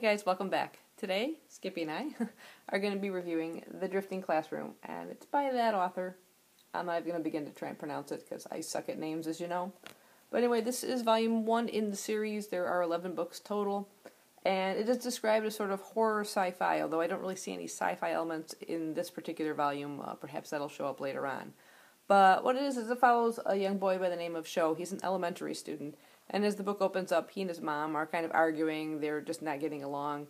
guys, welcome back. Today, Skippy and I are going to be reviewing The Drifting Classroom, and it's by that author. I'm not going to begin to try and pronounce it because I suck at names, as you know. But anyway, this is volume 1 in the series. There are 11 books total, and it is described as sort of horror sci-fi, although I don't really see any sci-fi elements in this particular volume. Perhaps that'll show up later on. But what it is it follows a young boy by the name of Sho. He's an elementary student, and as the book opens up, he and his mom are kind of arguing. They're just not getting along,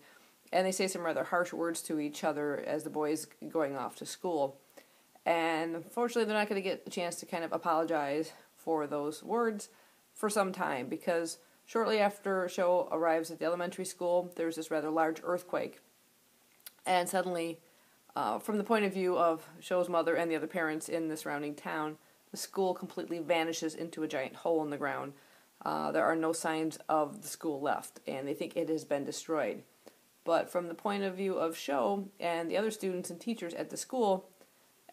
and they say some rather harsh words to each other as the boy's going off to school. And unfortunately, they're not going to get a chance to kind of apologize for those words for some time, because shortly after Sho arrives at the elementary school, there's this rather large earthquake. And suddenly, from the point of view of Sho's mother and the other parents in the surrounding town, the school completely vanishes into a giant hole in the ground. There are no signs of the school left, and they think it has been destroyed. But from the point of view of Sho and the other students and teachers at the school,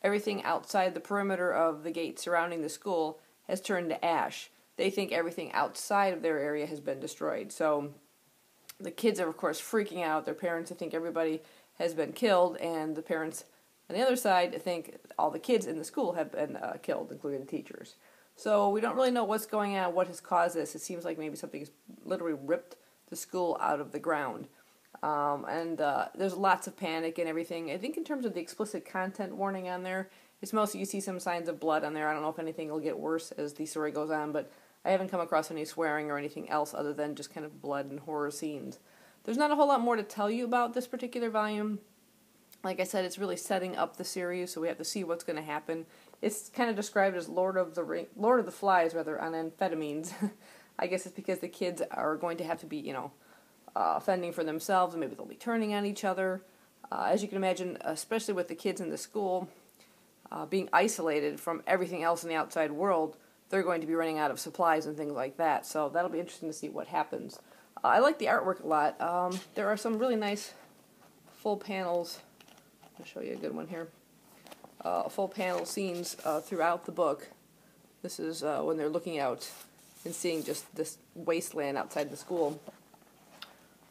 everything outside the perimeter of the gate surrounding the school has turned to ash. They think everything outside of their area has been destroyed. So the kids are, of course, freaking out. Their parents think everybody has been killed, and the parents on the other side think all the kids in the school have been killed, including the teachers. So we don't really know what's going on, what has caused this. It seems like maybe something has literally ripped the school out of the ground. There's lots of panic and everything. I think in terms of the explicit content warning on there, it's mostly you see some signs of blood on there. I don't know if anything will get worse as the story goes on, but I haven't come across any swearing or anything else other than just kind of blood and horror scenes. There's not a whole lot more to tell you about this particular volume. Like I said, it's really setting up the series, so we have to see what's going to happen. It's kind of described as Lord of the Flies, rather, on amphetamines. I guess it's because the kids are going to have to be, fending for themselves, and maybe they'll be turning on each other. As you can imagine, especially with the kids in the school being isolated from everything else in the outside world, they're going to be running out of supplies and things like that. So that'll be interesting to see what happens. I like the artwork a lot. There are some really nice full panels. I'll show you a good one here. Full panel scenes throughout the book. This is when they're looking out and seeing just this wasteland outside the school.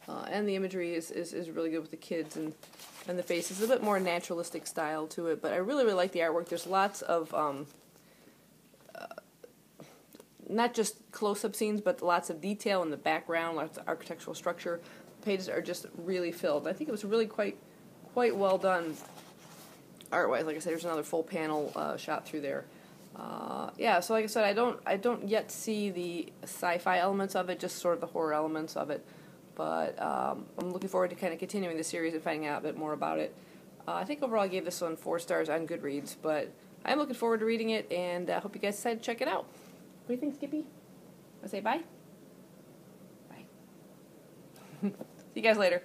And the imagery is really good with the kids and the faces. A bit more naturalistic style to it, but I really, really like the artwork. There's lots of not just close-up scenes, but lots of detail in the background, lots of architectural structure. The pages are just really filled. I think it was really quite well done art-wise. Like I said, there's another full panel shot through there. Yeah, so like I said, I don't yet see the sci-fi elements of it, just sort of the horror elements of it. But I'm looking forward to kind of continuing the series and finding out a bit more about it. I think overall I gave this one 4 stars on Goodreads, but I'm looking forward to reading it, and I hope you guys decide to check it out. What do you think, Skippy? I say bye? Bye. See you guys later.